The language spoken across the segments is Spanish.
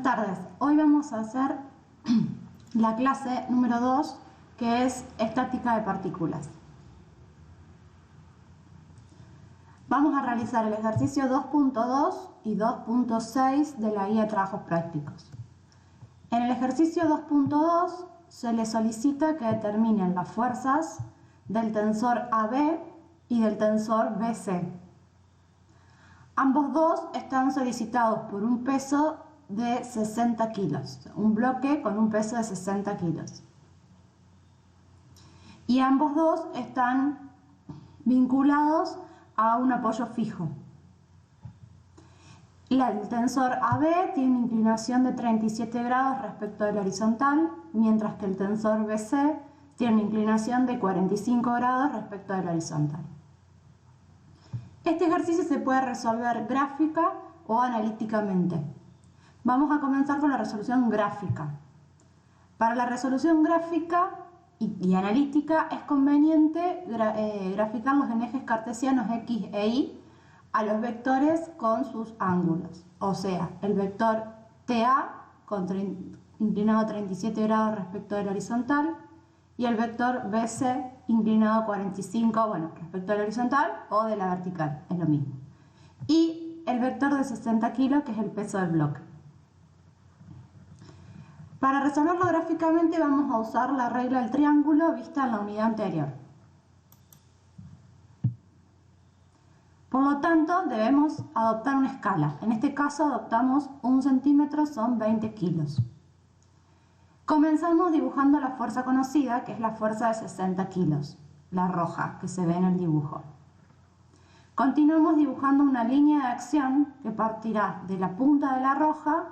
tardes. Hoy vamos a hacer la clase número 2, que es estática de partículas. Vamos a realizar el ejercicio 2.2 y 2.6 de la guía de trabajos prácticos. En el ejercicio 2.2 se le solicita que determinen las fuerzas del tensor AB y del tensor BC. Ambos dos están solicitados por un peso de 60 kilos, un bloque con un peso de 60 kilos. Y ambos dos están vinculados a un apoyo fijo. El tensor AB tiene una inclinación de 37 grados respecto del horizontal, mientras que el tensor BC tiene una inclinación de 45 grados respecto del horizontal. Este ejercicio se puede resolver gráfica o analíticamente. Vamos a comenzar con la resolución gráfica. Para la resolución gráfica y analítica es conveniente graficarlos en ejes cartesianos X e Y a los vectores con sus ángulos. O sea, el vector TA inclinado 37 grados respecto del horizontal y el vector BC inclinado 45, respecto al horizontal o de la vertical, es lo mismo. Y el vector de 60 kilos, que es el peso del bloque. Para resolverlo gráficamente vamos a usar la regla del triángulo vista en la unidad anterior. Por lo tanto, debemos adoptar una escala. En este caso adoptamos 1 centímetro, son 20 kilos. Comenzamos dibujando la fuerza conocida, que es la fuerza de 60 kilos, la roja que se ve en el dibujo. Continuamos dibujando una línea de acción que partirá de la punta de la roja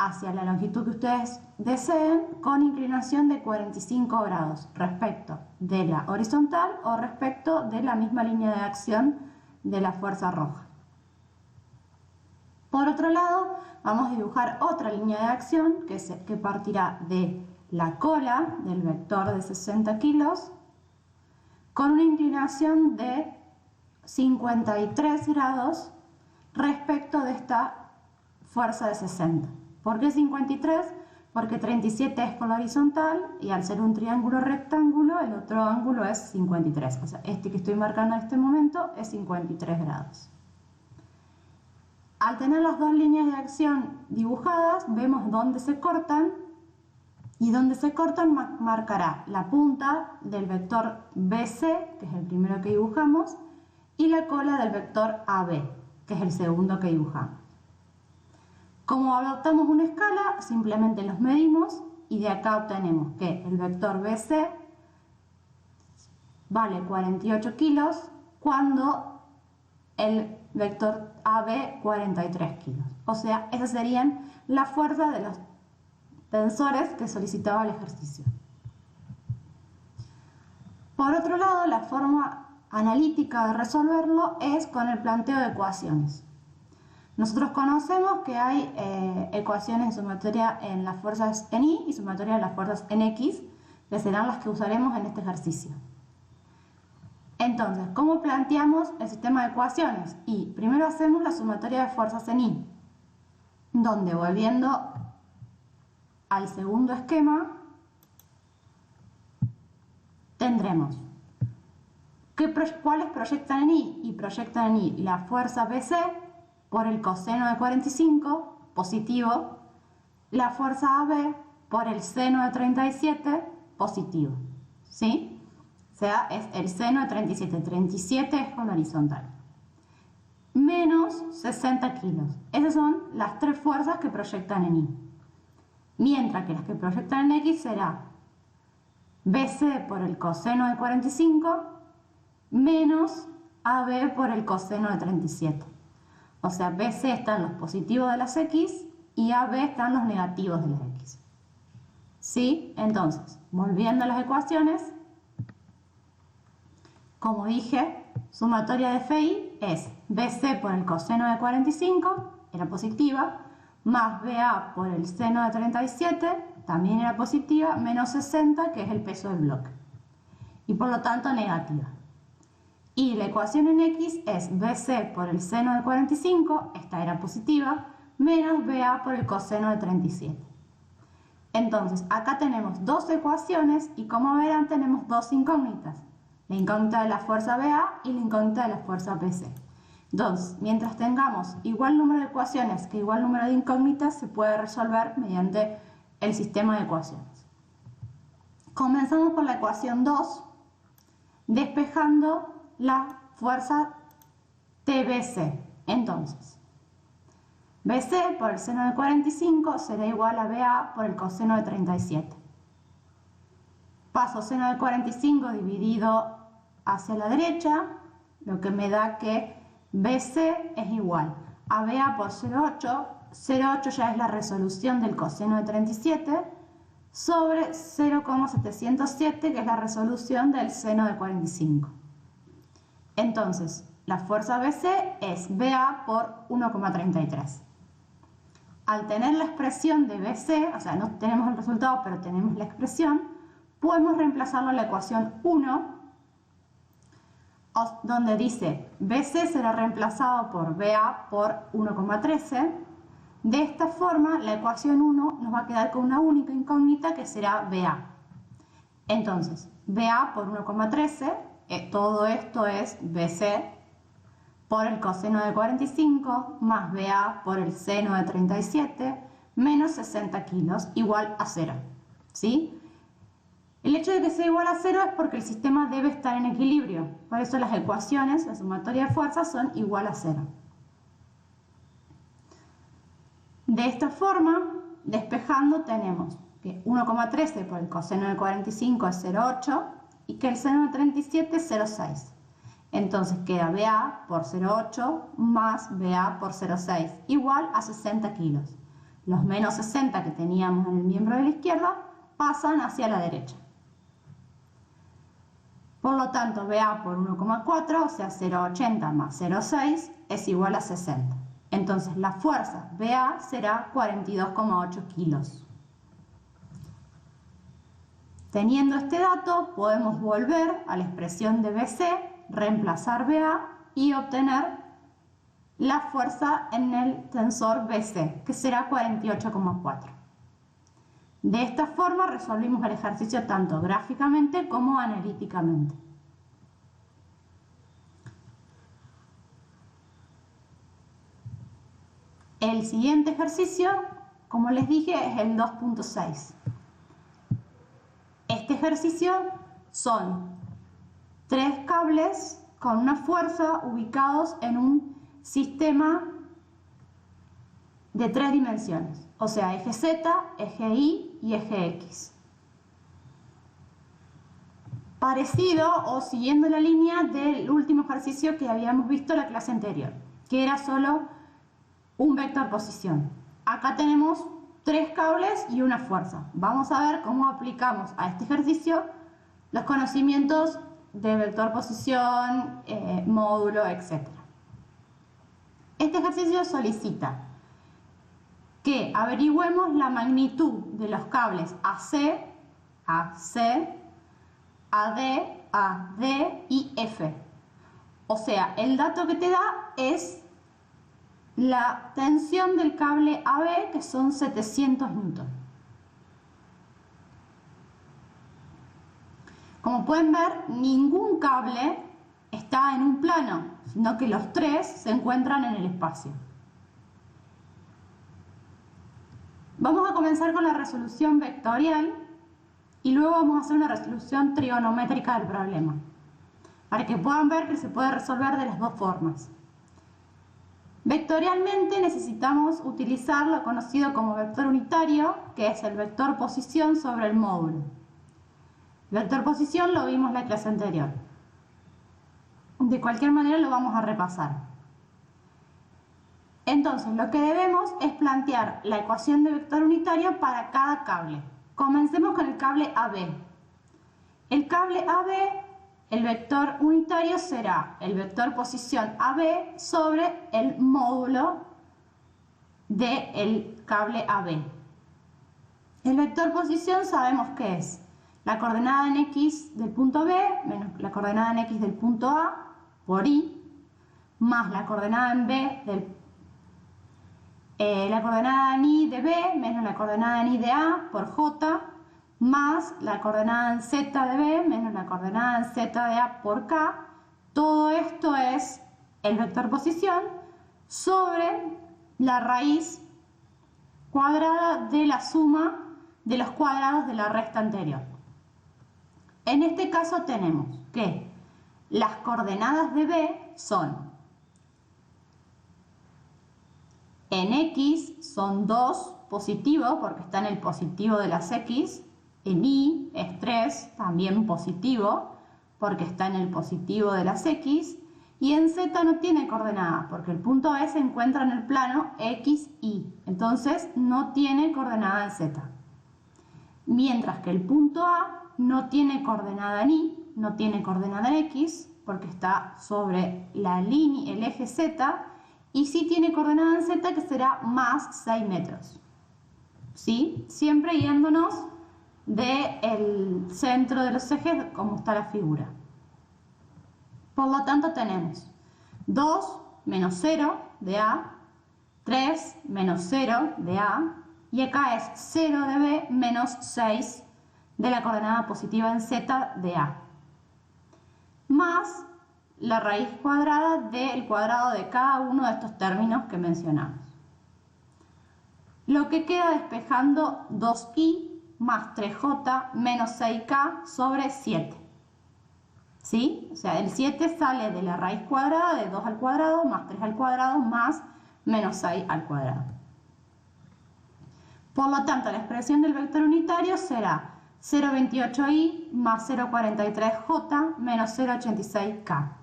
hacia la longitud que ustedes deseen, con inclinación de 45 grados respecto de la horizontal o respecto de la misma línea de acción de la fuerza roja. Por otro lado, vamos a dibujar otra línea de acción que partirá de la cola del vector de 60 kilos con una inclinación de 53 grados respecto de esta fuerza de 60. ¿Por qué 53? Porque 37 es con la horizontal y al ser un triángulo rectángulo el otro ángulo es 53. O sea, este que estoy marcando en este momento es 53 grados. Al tener las dos líneas de acción dibujadas, vemos dónde se cortan, y donde se cortan marcará la punta del vector BC, que es el primero que dibujamos, y la cola del vector AB, que es el segundo que dibujamos. Como adoptamos una escala, simplemente los medimos y de acá obtenemos que el vector BC vale 48 kilos cuando el vector AB 43 kilos. O sea, esas serían las fuerzas de los tensores que solicitaba el ejercicio. Por otro lado, la forma analítica de resolverlo es con el planteo de ecuaciones. Nosotros conocemos que hay ecuaciones de sumatoria en las fuerzas en Y y sumatoria en las fuerzas en X, que serán las que usaremos en este ejercicio. Entonces, ¿cómo planteamos el sistema de ecuaciones? Y primero hacemos la sumatoria de fuerzas en Y, donde, volviendo al segundo esquema, tendremos ¿cuáles proyectan en Y? Y proyectan en Y la fuerza BC por el coseno de 45, positivo, la fuerza AB por el seno de 37, positivo. ¿Sí? O sea, es el seno de 37. 37 es con horizontal. Menos 60 kilos. Esas son las tres fuerzas que proyectan en Y. Mientras que las que proyectan en X será BC por el coseno de 45 menos AB por el coseno de 37. O sea, BC están los positivos de las X y AB están los negativos de las X. ¿Sí? Entonces, volviendo a las ecuaciones, como dije, sumatoria de FI es BC por el coseno de 45, era positiva, más BA por el seno de 37, también era positiva, menos 60, que es el peso del bloque. Y por lo tanto negativa. Y la ecuación en X es BC por el seno de 45, esta era positiva, menos BA por el coseno de 37. Entonces, acá tenemos dos ecuaciones y como verán tenemos dos incógnitas. La incógnita de la fuerza BA y la incógnita de la fuerza BC. Entonces, mientras tengamos igual número de ecuaciones que igual número de incógnitas, se puede resolver mediante el sistema de ecuaciones. Comenzamos por la ecuación 2, despejando la fuerza TBC. Entonces, BC por el seno de 45 será igual a BA por el coseno de 37. Paso seno de 45 dividido hacia la derecha, lo que me da que BC es igual a BA por 0,8. 0,8 ya es la resolución del coseno de 37 sobre 0,707, que es la resolución del seno de 45. Entonces, la fuerza BC es BA por 1,33. Al tener la expresión de BC, o sea, no tenemos el resultado, pero tenemos la expresión, podemos reemplazarlo en la ecuación 1, donde dice BC será reemplazado por BA por 1,13. De esta forma, la ecuación 1 nos va a quedar con una única incógnita que será BA. Entonces, BA por 1,13, todo esto es BC por el coseno de 45 más BA por el seno de 37 menos 60 kilos igual a 0. ¿Sí? El hecho de que sea igual a 0 es porque el sistema debe estar en equilibrio. Por eso las ecuaciones, la sumatoria de fuerzas, son igual a 0. De esta forma, despejando, tenemos que 1,13 por el coseno de 45 es 0,8 y que el seno de 37 es 0,6. Entonces queda BA por 0,8 más BA por 0,6 igual a 60 kilos. Los menos 60 que teníamos en el miembro de la izquierda pasan hacia la derecha. Por lo tanto, BA por 1,4, o sea 0,80 más 0,6 es igual a 60. Entonces la fuerza BA será 42,8 kilos. Teniendo este dato, podemos volver a la expresión de BC, reemplazar BA y obtener la fuerza en el tensor BC, que será 48,4. De esta forma resolvimos el ejercicio tanto gráficamente como analíticamente. El siguiente ejercicio, como les dije, es el 2.6. Este ejercicio son 3 cables con una fuerza ubicados en un sistema de 3 dimensiones, o sea, eje Z, eje Y y eje X. Parecido o siguiendo la línea del último ejercicio que habíamos visto en la clase anterior, que era solo un vector posición. Acá tenemos 3 cables y una fuerza. Vamos a ver cómo aplicamos a este ejercicio los conocimientos de vector posición, módulo, etc. Este ejercicio solicita que averigüemos la magnitud de los cables AC, AD, AD y F. O sea, el dato que te da es la tensión del cable AB, que son 700 newton. Como pueden ver, ningún cable está en un plano, sino que los 3 se encuentran en el espacio. Vamos a comenzar con la resolución vectorial y luego vamos a hacer una resolución trigonométrica del problema, para que puedan ver que se puede resolver de las dos formas. Vectorialmente necesitamos utilizar lo conocido como vector unitario, que es el vector posición sobre el módulo. El vector posición lo vimos en la clase anterior. De cualquier manera lo vamos a repasar. Entonces, lo que debemos es plantear la ecuación de vector unitario para cada cable. Comencemos con el cable AB. El cable AB, el vector unitario será el vector posición AB sobre el módulo del cable AB. El vector posición sabemos que es la coordenada en X del punto B menos la coordenada en X del punto A por Y más la coordenada en B la coordenada en Y de B menos la coordenada en Y de A por J, más la coordenada en Z de B menos la coordenada en Z de A por K. Todo esto es el vector posición sobre la raíz cuadrada de la suma de los cuadrados de la recta anterior. En este caso tenemos que las coordenadas de B son en X son 2 positivo porque está en el positivo de las X, en Y es 3 también positivo porque está en el positivo de las X, y en Z no tiene coordenadas porque el punto B se encuentra en el plano X, Y, entonces no tiene coordenada en Z. Mientras que el punto A no tiene coordenada en Y, no tiene coordenada en X porque está sobre la línea, el eje Z, y sí tiene coordenada en Z que será más 6 metros. ¿Sí? Siempre guiándonos del centro de los ejes como está la figura. Por lo tanto tenemos 2 menos 0 de A, 3 menos 0 de A, y acá es 0 de B menos 6 de la coordenada positiva en Z de A, más la raíz cuadrada del cuadrado de cada uno de estos términos que mencionamos. Lo que queda despejando 2i más 3j menos 6k sobre 7. ¿Sí? O sea, el 7 sale de la raíz cuadrada de 2 al cuadrado más 3 al cuadrado más menos 6 al cuadrado. Por lo tanto, la expresión del vector unitario será 0,28i más 0,43j menos 0,86k.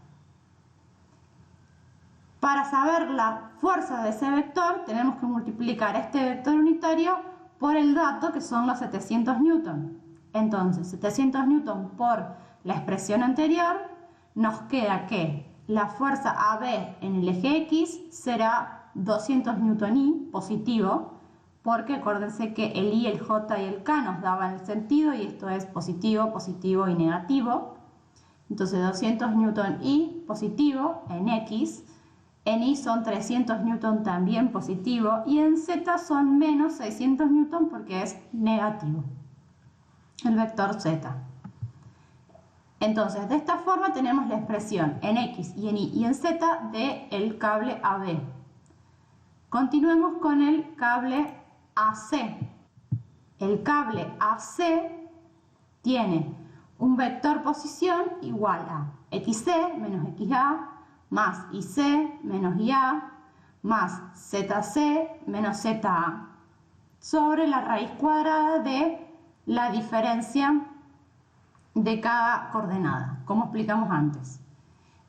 Para saber la fuerza de ese vector, tenemos que multiplicar este vector unitario por el dato, que son los 700 newton. Entonces, 700 newton por la expresión anterior, nos queda que la fuerza AB en el eje X será 200 newton I positivo, porque acuérdense que el I, el J y el K nos daban el sentido, y esto es positivo, positivo y negativo. Entonces 200 newton I positivo en X, en Y son 300 newton también positivo, y en Z son menos 600 newton porque es negativo el vector Z. Entonces, de esta forma tenemos la expresión en X y en Y y en Z del cable AB. Continuemos con el cable AC. El cable AC tiene un vector posición igual a XC menos XA más IC menos IA más ZC menos ZA sobre la raíz cuadrada de la diferencia de cada coordenada, como explicamos antes.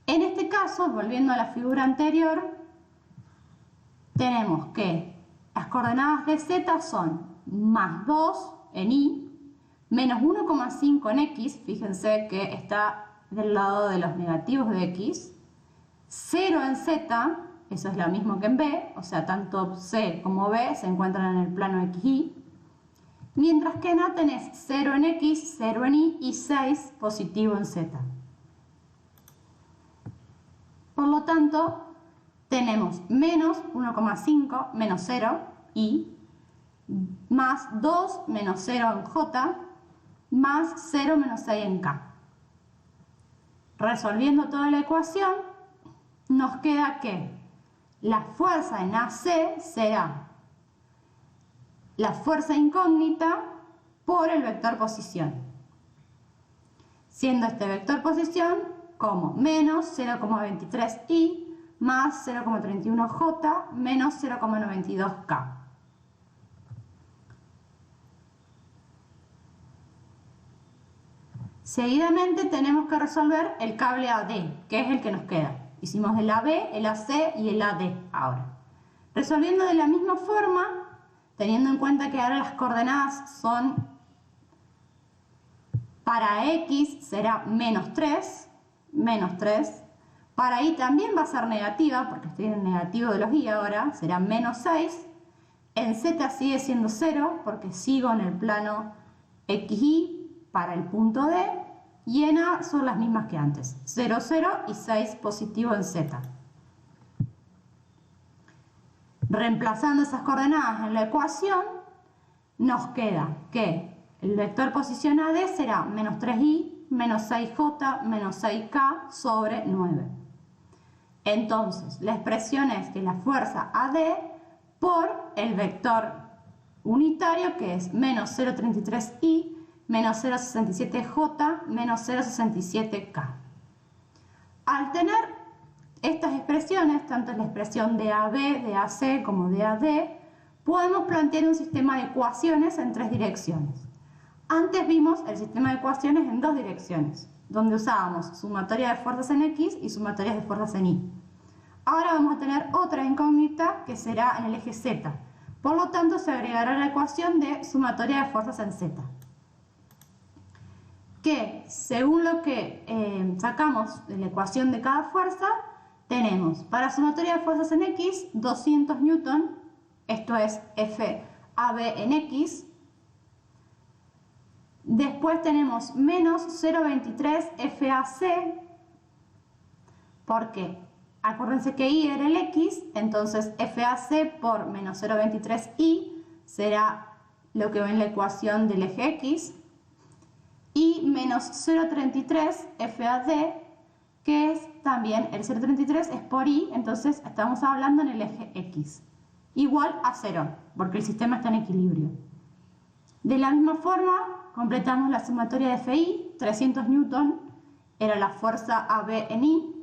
En este caso, volviendo a la figura anterior, tenemos que las coordenadas de Z son más 2 en Y, menos 1,5 en X, fíjense que está del lado de los negativos de X, 0 en Z, eso es lo mismo que en B, o sea, tanto C como B se encuentran en el plano XY, mientras que en A tenés 0 en X, 0 en Y y 6 positivo en Z. Por lo tanto, tenemos menos 1,5 menos 0 Y, más 2 menos 0 en J, más 0 menos 6 en K. Resolviendo toda la ecuación, nos queda que la fuerza en AC será la fuerza incógnita por el vector posición, siendo este vector posición como menos 0,23i más 0,31j menos 0,92k. Seguidamente tenemos que resolver el cable AD, que es el que nos queda. Hicimos el AB, el AC y el AD ahora. Resolviendo de la misma forma, teniendo en cuenta que ahora las coordenadas son para X será menos 3, para Y también va a ser negativa, porque estoy en el negativo de los Y ahora, será menos 6, en Z sigue siendo 0, porque sigo en el plano XY para el punto D, y en A son las mismas que antes, 0, 0 y 6 positivo en Z. Reemplazando esas coordenadas en la ecuación, nos queda que el vector posición AD será menos 3i menos 6j menos 6k sobre 9. Entonces, la expresión es que la fuerza AD por el vector unitario, que es menos 0,33i menos 0,67j menos 0,67k. Al tener estas expresiones, tanto la expresión de AB, de AC como de AD, podemos plantear un sistema de ecuaciones en 3 direcciones. Antes vimos el sistema de ecuaciones en 2 direcciones, donde usábamos sumatoria de fuerzas en X y sumatorias de fuerzas en Y. Ahora vamos a tener otra incógnita que será en el eje Z. Por lo tanto, se agregará la ecuación de sumatoria de fuerzas en Z. Que, según lo que sacamos de la ecuación de cada fuerza, tenemos para sumatoria de fuerzas en X 200 Newton, esto es FAB en X. Después tenemos menos 0,23 FAC, porque acuérdense que I era el X, entonces FAC por menos 0,23I será lo que va en la ecuación del eje X. Y menos 0,33 FAD, que es también el 0,33 es por I, entonces estamos hablando en el eje X. Igual a 0, porque el sistema está en equilibrio. De la misma forma, completamos la sumatoria de FI, 300 Newton, era la fuerza AB en I,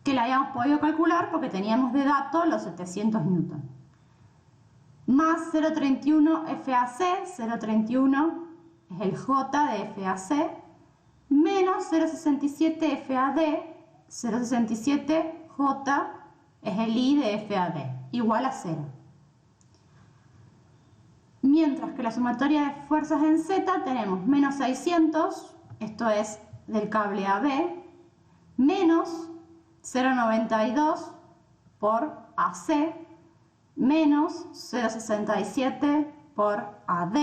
que la habíamos podido calcular porque teníamos de dato los 700 Newton. Más 0,31 FAC, 0,31 es el J de FAC, menos 0,67 FAD, 0,67 J es el I de FAD, igual a 0. Mientras que la sumatoria de fuerzas en Z tenemos menos 600, esto es del cable AB, menos 0,92 por AC, menos 0,67 por AD,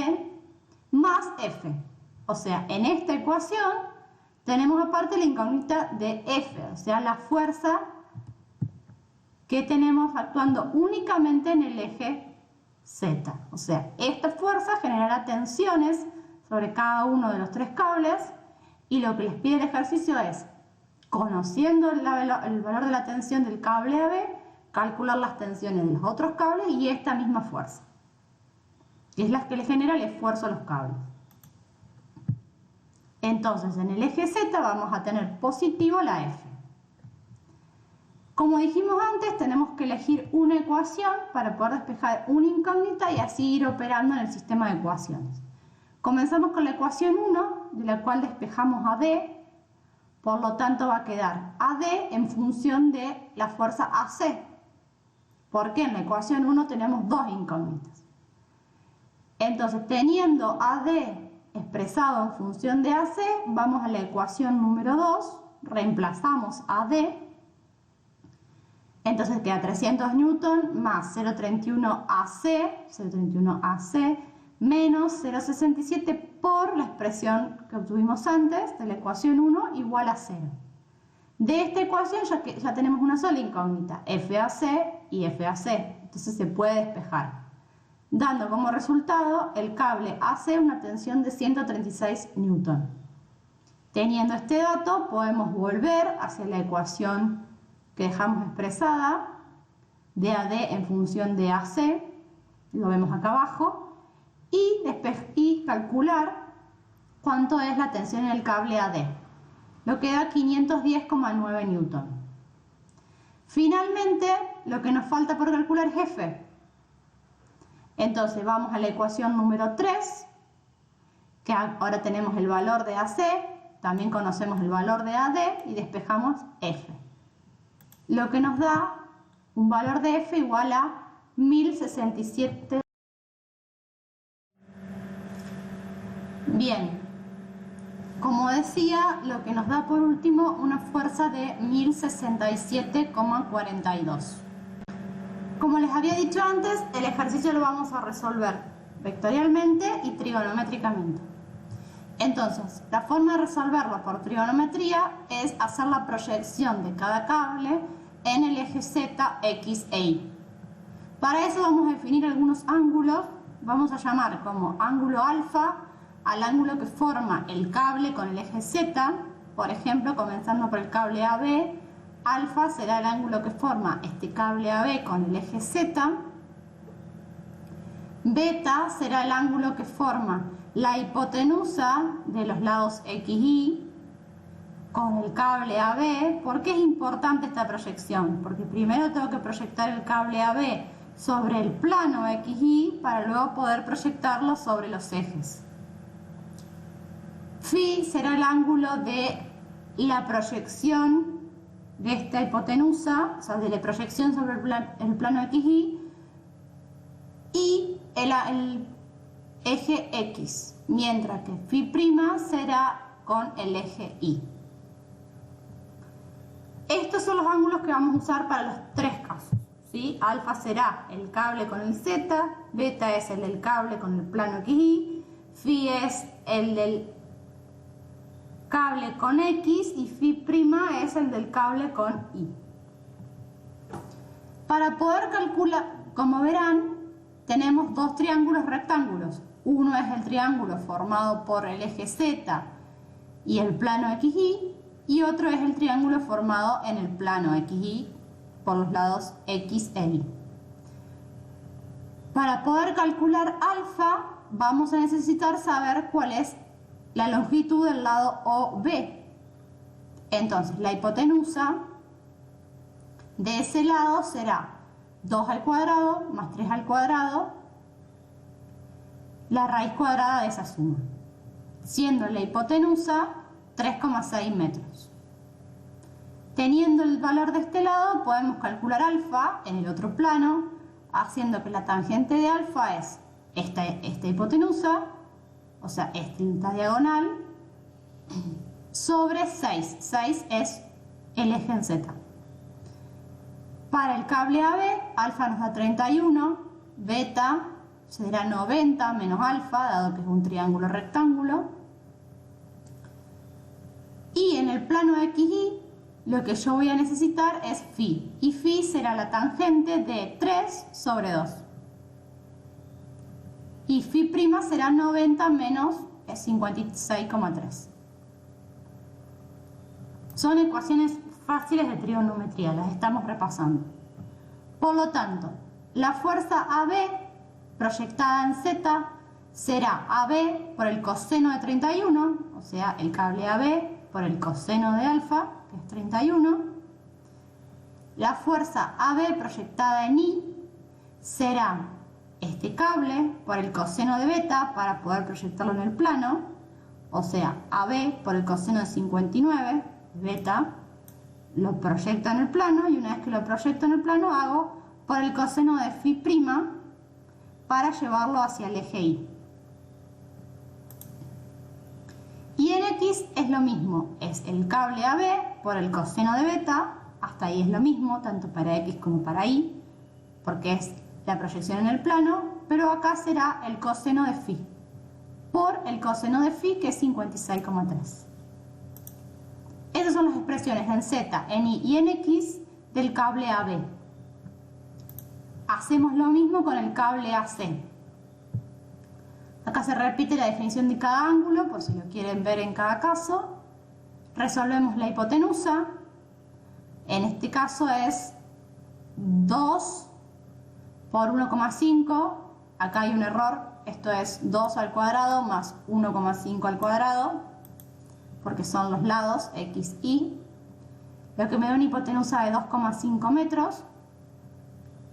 más F. O sea, en esta ecuación tenemos aparte la incógnita de F, o sea, la fuerza que tenemos actuando únicamente en el eje Z. O sea, esta fuerza generará tensiones sobre cada uno de los 3 cables y lo que les pide el ejercicio es, conociendo el valor de la tensión del cable AB, calcular las tensiones de los otros cables y esta misma fuerza, que es la que le genera el esfuerzo a los cables. Entonces, en el eje Z vamos a tener positivo la F. Como dijimos antes, tenemos que elegir una ecuación para poder despejar una incógnita y así ir operando en el sistema de ecuaciones. Comenzamos con la ecuación 1, de la cual despejamos AD, por lo tanto va a quedar AD en función de la fuerza AC, porque en la ecuación 1 tenemos 2 incógnitas. Entonces, teniendo AD expresado en función de AC, vamos a la ecuación número 2, reemplazamos AD, entonces queda 300 Newton más 0,31 AC, menos 0,67 por la expresión que obtuvimos antes de la ecuación 1 igual a 0. De esta ecuación ya tenemos una sola incógnita, FAC y FAC, entonces se puede despejar, dando como resultado el cable AC una tensión de 136 Newton. Teniendo este dato, podemos volver hacia la ecuación que dejamos expresada de AD en función de AC, lo vemos acá abajo, y calcular cuánto es la tensión en el cable AD. Lo que da 510,9 Newton. Finalmente, lo que nos falta por calcular es F. Entonces vamos a la ecuación número 3, que ahora tenemos el valor de AC, también conocemos el valor de AD y despejamos F. Lo que nos da un valor de F igual a 1067. Bien, como decía, lo que nos da por último una fuerza de 1067,42. Como les había dicho antes, el ejercicio lo vamos a resolver vectorialmente y trigonométricamente. Entonces, la forma de resolverlo por trigonometría es hacer la proyección de cada cable en el eje Z, X e Y. Para eso vamos a definir algunos ángulos. Vamos a llamar como ángulo alfa al ángulo que forma el cable con el eje Z. Por ejemplo, comenzando por el cable AB, alfa será el ángulo que forma este cable AB con el eje Z. Beta será el ángulo que forma la hipotenusa de los lados XY con el cable AB. ¿Por qué es importante esta proyección? Porque primero tengo que proyectar el cable AB sobre el plano XY para luego poder proyectarlo sobre los ejes. Phi será el ángulo de la proyección de esta hipotenusa, o sea, de la proyección sobre el plano XY y el eje X, mientras que Phi' será con el eje Y. Estos son los ángulos que vamos a usar para los tres casos, ¿sí? Alfa será el cable con el Z, beta es el del cable con el plano XY, Phi es el del cable con X y Phi' es el del cable con Y. Para poder calcular, como verán, tenemos dos triángulos rectángulos. Uno es el triángulo formado por el eje Z y el plano XY, y otro es el triángulo formado en el plano XY por los lados X e Y. Para poder calcular alfa, vamos a necesitar saber cuál es la longitud del lado OB. Entonces, la hipotenusa de ese lado será 2 al cuadrado más 3 al cuadrado, la raíz cuadrada de esa suma, siendo la hipotenusa 3,6 metros. Teniendo el valor de este lado, podemos calcular alfa en el otro plano, haciendo que la tangente de alfa es esta hipotenusa, o sea, esta diagonal, sobre 6. 6 es el eje en Z. Para el cable AB, alfa nos da 31, beta será 90 menos alfa, dado que es un triángulo rectángulo. Y en el plano XY, lo que yo voy a necesitar es Phi. Y Phi será la tangente de 3 sobre 2. Y Phi' será 90 menos 56,3. Son ecuaciones fáciles de trigonometría, las estamos repasando. Por lo tanto, la fuerza AB proyectada en Z será AB por el coseno de 31, o sea, el cable AB por el coseno de alfa, que es 31. La fuerza AB proyectada en Y será este cable por el coseno de beta para poder proyectarlo en el plano, o sea, AB por el coseno de 59, beta, lo proyecto en el plano, y una vez que lo proyecto en el plano hago por el coseno de Phi' para llevarlo hacia el eje Y. Y en X es lo mismo, es el cable AB por el coseno de beta, hasta ahí es lo mismo, tanto para X como para Y, porque es la proyección en el plano, pero acá será el coseno de Phi, por el coseno de Phi, que es 56,3. Esas son las expresiones en Z, en Y y en X del cable AB. Hacemos lo mismo con el cable AC. Acá se repite la definición de cada ángulo, por si lo quieren ver en cada caso. Resolvemos la hipotenusa. En este caso es 2 por 1,5. Acá hay un error. Esto es 2 al cuadrado más 1,5 al cuadrado, porque son los lados X, Y. Lo que me da una hipotenusa de 2,5 metros.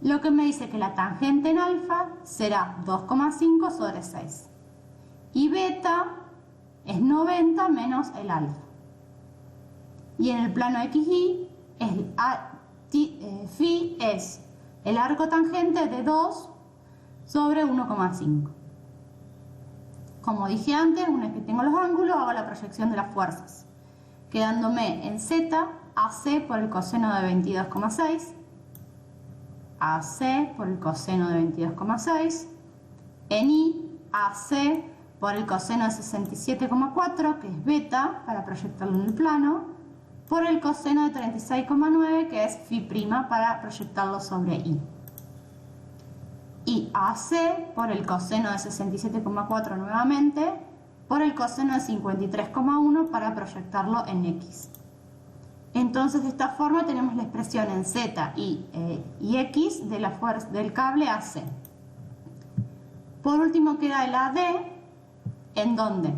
Lo que me dice que la tangente en alfa será 2,5 sobre 6. Y beta es 90 menos el alfa. Y en el plano XY, Phi es el arco tangente de 2 sobre 1,5. Como dije antes, una vez que tengo los ángulos, hago la proyección de las fuerzas, quedándome en Z, AC por el coseno de 22,6, AC por el coseno de 22,6, en Y, AC por el coseno de 67,4, que es beta, para proyectarlo en el plano, por el coseno de 36,9, que es Phi' para proyectarlo sobre Y. y AC por el coseno de 67,4 nuevamente por el coseno de 53,1 para proyectarlo en X. Entonces de esta forma tenemos la expresión en Z y X de la fuerza del cable AC. Por último queda el AD, en donde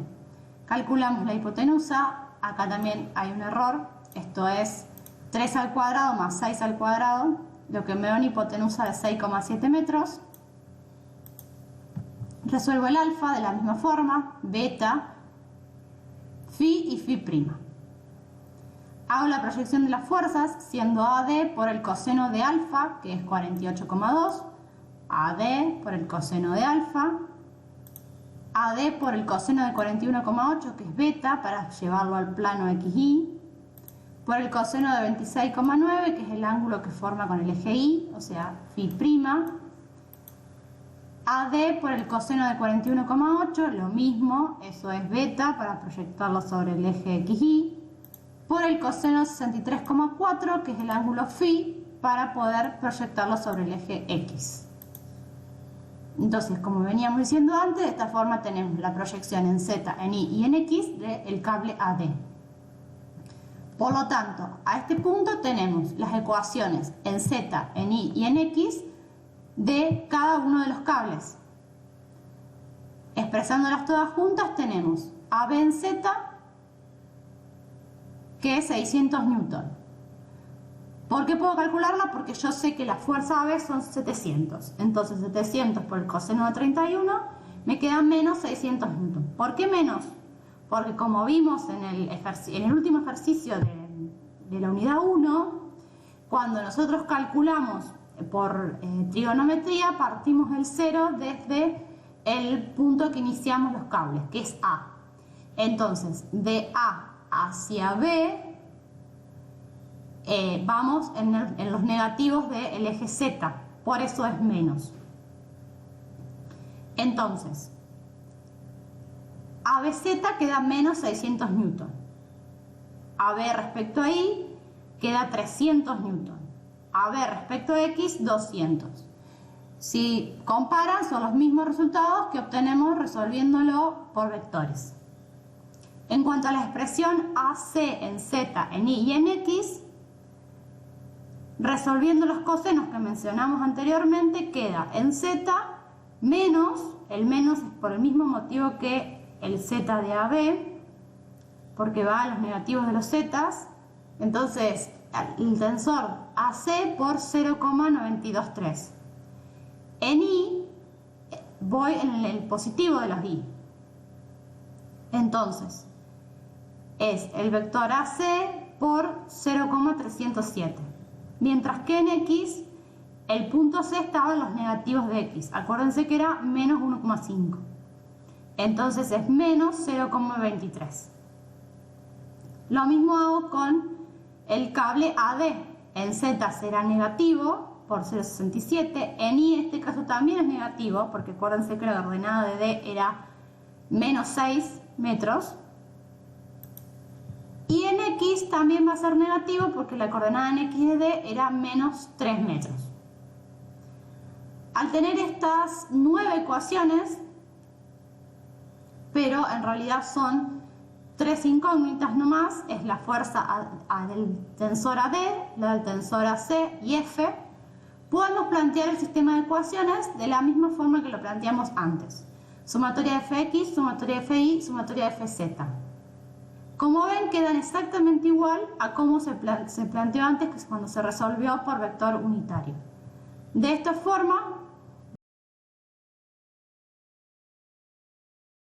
calculamos la hipotenusa. Acá también hay un error, esto es 3 al cuadrado más 6 al cuadrado, lo que me da una hipotenusa de 6,7 metros. Resuelvo el alfa de la misma forma, beta, phi y phi'. Hago la proyección de las fuerzas, siendo AD por el coseno de alfa, que es 48,2, AD por el coseno de alfa, AD por el coseno de 41,8, que es beta, para llevarlo al plano XY, por el coseno de 26,9, que es el ángulo que forma con el eje Y, o sea, phi', AD por el coseno de 41,8, lo mismo, eso es beta, para proyectarlo sobre el eje XY, por el coseno de 63,4, que es el ángulo phi, para poder proyectarlo sobre el eje X. Entonces, como veníamos diciendo antes, de esta forma tenemos la proyección en Z, en Y y en X del cable AD. Por lo tanto, a este punto tenemos las ecuaciones en Z, en Y y en X de cada uno de los cables. Expresándolas todas juntas tenemos AB en Z, que es 600 newton. ¿Por qué puedo calcularla? Porque yo sé que la fuerza AB son 700. Entonces 700 por el coseno de 31 me queda menos 600 newton. ¿Por qué menos? Porque como vimos en el último ejercicio de la unidad 1, cuando nosotros calculamos por trigonometría, partimos del 0 desde el punto que iniciamos los cables, que es A. Entonces, de A hacia B, vamos en los negativos del eje Z, por eso es menos. Entonces, ABZ queda menos 600 newton. AB respecto a Y queda 300 newton. AB respecto a X, 200. Si comparan, son los mismos resultados que obtenemos resolviéndolo por vectores. En cuanto a la expresión AC en Z, en Y y en X, resolviendo los cosenos que mencionamos anteriormente, queda en Z menos, el menos es por el mismo motivo que el Z de AB, porque va a los negativos de los Z's. Entonces, el tensor AC por 0,923. En Y voy en el positivo de los Y. Entonces, es el vector AC por 0,307. Mientras que en X, el punto C estaba en los negativos de X. Acuérdense que era menos 1,5. Entonces es menos 0,23. Lo mismo hago con el cable AD. En Z será negativo por 0,67. En Y en este caso también es negativo, porque acuérdense que la coordenada de D era menos 6 metros. Y en X también va a ser negativo, porque la coordenada en X de D era menos 3 metros. Al tener estas 9 ecuaciones, pero en realidad son 3 incógnitas nomás, es la fuerza del tensor AD, la del tensor AC y F, podemos plantear el sistema de ecuaciones de la misma forma que lo planteamos antes. Sumatoria de Fx, sumatoria de Fi, sumatoria de Fz. Como ven, quedan exactamente igual a cómo se planteó antes, que es cuando se resolvió por vector unitario. De esta forma